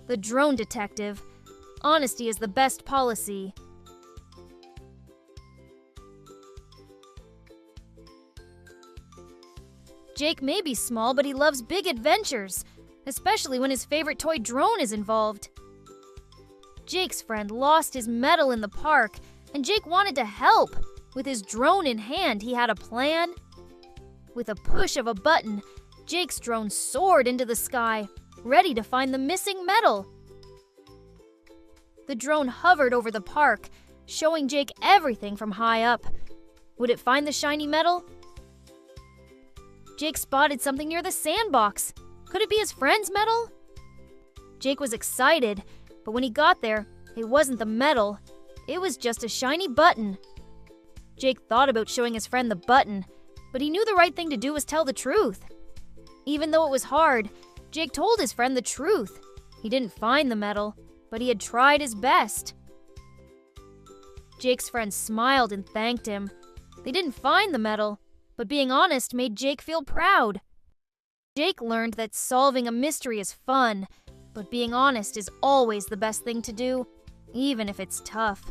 The drone detective. Honesty is the best policy. Jake may be small, but he loves big adventures, especially when his favorite toy drone is involved. Jake's friend lost his medal in the park, and Jake wanted to help. With his drone in hand, he had a plan. With a push of a button, Jake's drone soared into the sky, ready to find the missing medal. The drone hovered over the park, showing Jake everything from high up. Would it find the shiny medal? Jake spotted something near the sandbox. Could it be his friend's medal? Jake was excited, but when he got there, it wasn't the medal. It was just a shiny button. Jake thought about showing his friend the button, but he knew the right thing to do was tell the truth. Even though it was hard, Jake told his friend the truth. He didn't find the medal, but he had tried his best. Jake's friend smiled and thanked him. They didn't find the medal, but being honest made Jake feel proud. Jake learned that solving a mystery is fun, but being honest is always the best thing to do, even if it's tough.